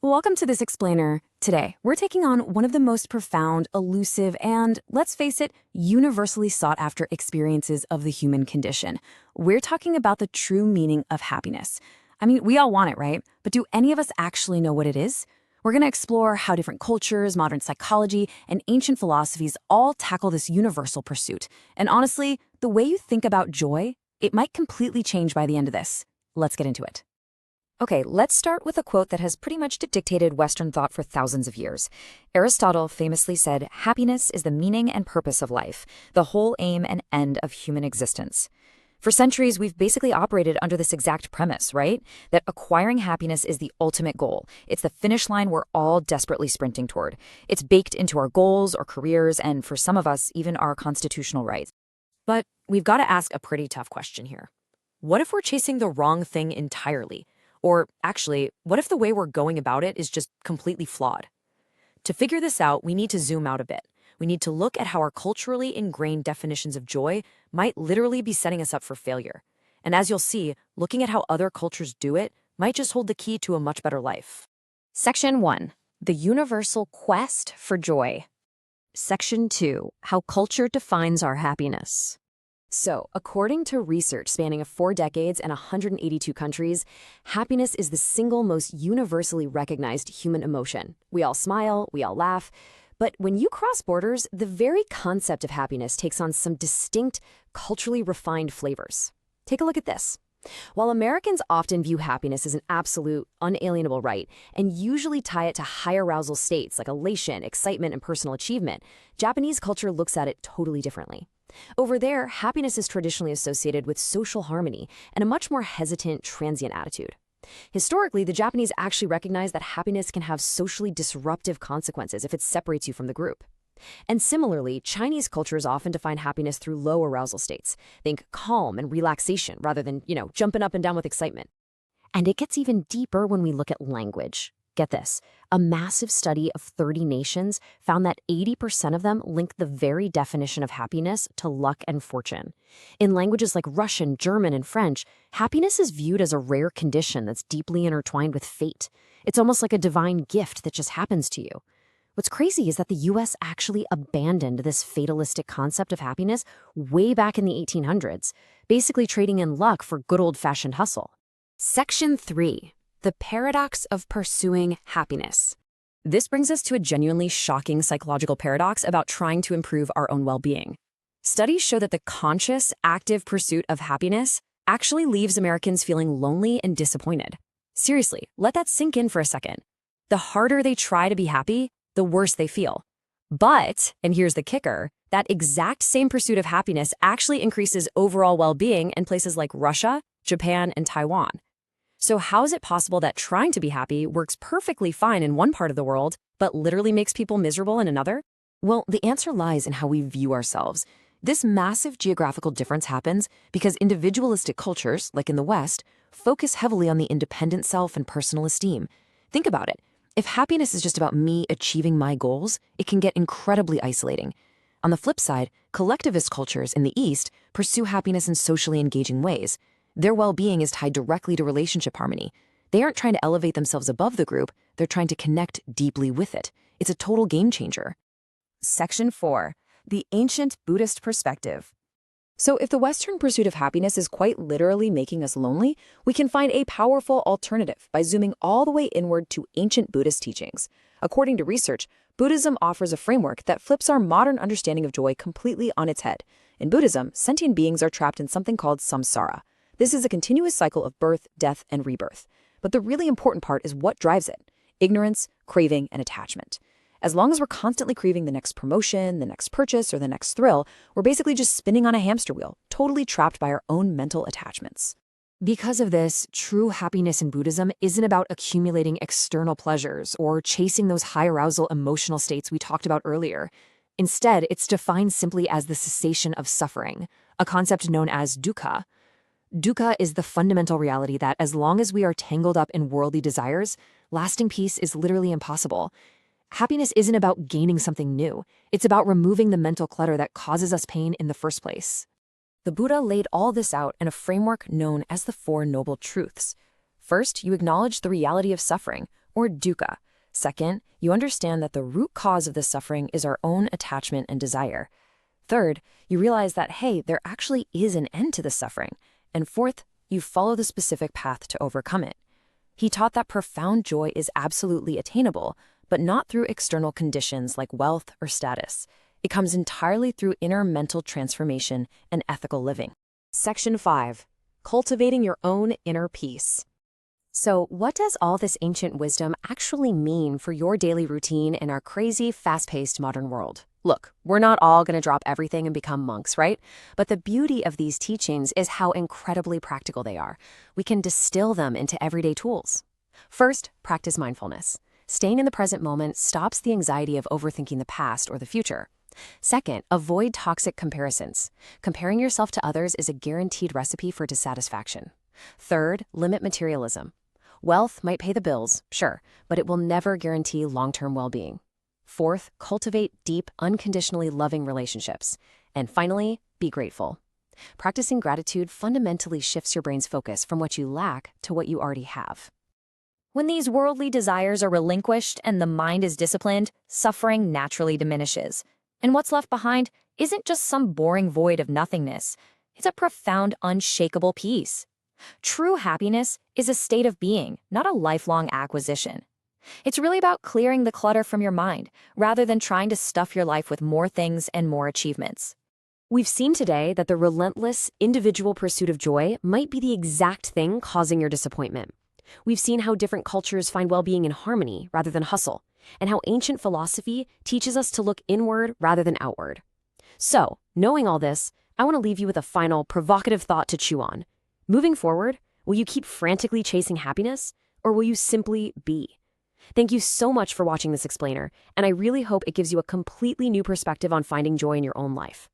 Welcome to This Explainer. Today, we're taking on one of the most profound, elusive, and, let's face it, universally sought after experiences of the human condition. We're talking about the true meaning of happiness. I mean, we all want it, right? But do any of us actually know what it is? We're going to explore how different cultures, modern psychology, and ancient philosophies all tackle this universal pursuit. And honestly, the way you think about joy, it might completely change by the end of this. Let's get into it. Okay, let's start with a quote that has pretty much dictated Western thought for thousands of years. Aristotle famously said, "Happiness is the meaning and purpose of life, the whole aim and end of human existence." For centuries, we've basically operated under this exact premise, right? That acquiring happiness is the ultimate goal. It's the finish line we're all desperately sprinting toward. It's baked into our goals or careers, and for some of us, even our constitutional rights. But we've got to ask a pretty tough question here. What if we're chasing the wrong thing entirely? Or actually, what if the way we're going about it is just completely flawed? To figure this out, we need to zoom out a bit. We need to look at how our culturally ingrained definitions of joy might literally be setting us up for failure. And as you'll see, looking at how other cultures do it might just hold the key to a much better life. Section 1. The Universal Quest for Joy. Section 2. How culture defines our happiness. So, according to research spanning 4 decades and 182 countries, happiness is the single most universally recognized human emotion. We all smile, we all laugh, but when you cross borders, the very concept of happiness takes on some distinct, culturally refined flavors. Take a look at this. While Americans often view happiness as an absolute, unalienable right, and usually tie it to high arousal states like elation, excitement, and personal achievement, Japanese culture looks at it totally differently. Over there, happiness is traditionally associated with social harmony and a much more hesitant, transient attitude. Historically, the Japanese actually recognize that happiness can have socially disruptive consequences if it separates you from the group. And similarly, Chinese cultures often define happiness through low arousal states. Think calm and relaxation rather than, jumping up and down with excitement. And it gets even deeper when we look at language. Get this, a massive study of 30 nations found that 80% of them link the very definition of happiness to luck and fortune. In languages like Russian, German, and French, happiness is viewed as a rare condition that's deeply intertwined with fate. It's almost like a divine gift that just happens to you. What's crazy is that the US actually abandoned this fatalistic concept of happiness way back in the 1800s, basically trading in luck for good old-fashioned hustle. Section 3. The paradox of pursuing happiness. This brings us to a genuinely shocking psychological paradox about trying to improve our own well-being. Studies show that the conscious, active pursuit of happiness actually leaves Americans feeling lonely and disappointed. Seriously, let that sink in for a second. The harder they try to be happy, the worse they feel. But, and here's the kicker, that exact same pursuit of happiness actually increases overall well-being in places like Russia, Japan, and Taiwan. So how is it possible that trying to be happy works perfectly fine in one part of the world, but literally makes people miserable in another? Well, the answer lies in how we view ourselves. This massive geographical difference happens because individualistic cultures, like in the West, focus heavily on the independent self and personal esteem. Think about it. If happiness is just about me achieving my goals, it can get incredibly isolating. On the flip side, collectivist cultures in the East pursue happiness in socially engaging ways. Their well-being is tied directly to relationship harmony. They aren't trying to elevate themselves above the group, they're trying to connect deeply with it. It's a total game changer. Section 4. The Ancient Buddhist Perspective. So if the Western pursuit of happiness is quite literally making us lonely, we can find a powerful alternative by zooming all the way inward to ancient Buddhist teachings. According to research, Buddhism offers a framework that flips our modern understanding of joy completely on its head. In Buddhism, sentient beings are trapped in something called samsara. This is a continuous cycle of birth, death, and rebirth. But the really important part is what drives it: ignorance, craving, and attachment. As long as we're constantly craving the next promotion, the next purchase, or the next thrill, we're basically just spinning on a hamster wheel, totally trapped by our own mental attachments. Because of this, true happiness in Buddhism isn't about accumulating external pleasures or chasing those high arousal emotional states we talked about earlier. Instead, it's defined simply as the cessation of suffering, a concept known as dukkha. Dukkha is the fundamental reality that as long as we are tangled up in worldly desires, lasting peace is literally impossible. Happiness isn't about gaining something new. It's about removing the mental clutter that causes us pain in the first place. The Buddha laid all this out in a framework known as the Four Noble Truths. First, you acknowledge the reality of suffering, or dukkha. Second, you understand that the root cause of this suffering is our own attachment and desire. Third, you realize that, hey, there actually is an end to this suffering. And fourth, you follow the specific path to overcome it. He taught that profound joy is absolutely attainable, but not through external conditions like wealth or status. It comes entirely through inner mental transformation and ethical living. Section 5. Cultivating your own inner peace. So, what does all this ancient wisdom actually mean for your daily routine in our crazy, fast-paced modern world? Look, we're not all going to drop everything and become monks, right? But the beauty of these teachings is how incredibly practical they are. We can distill them into everyday tools. First, practice mindfulness. Staying in the present moment stops the anxiety of overthinking the past or the future. Second, avoid toxic comparisons. Comparing yourself to others is a guaranteed recipe for dissatisfaction. Third, limit materialism. Wealth might pay the bills, sure, but it will never guarantee long-term well-being. Fourth, cultivate deep, unconditionally loving relationships. And finally, be grateful. Practicing gratitude fundamentally shifts your brain's focus from what you lack to what you already have. When these worldly desires are relinquished and the mind is disciplined, suffering naturally diminishes. And what's left behind isn't just some boring void of nothingness. It's a profound, unshakable peace. True happiness is a state of being, not a lifelong acquisition. It's really about clearing the clutter from your mind, rather than trying to stuff your life with more things and more achievements. We've seen today that the relentless, individual pursuit of joy might be the exact thing causing your disappointment. We've seen how different cultures find well-being in harmony rather than hustle, and how ancient philosophy teaches us to look inward rather than outward. So, knowing all this, I want to leave you with a final, provocative thought to chew on. Moving forward, will you keep frantically chasing happiness, or will you simply be? Thank you so much for watching this explainer, and I really hope it gives you a completely new perspective on finding joy in your own life.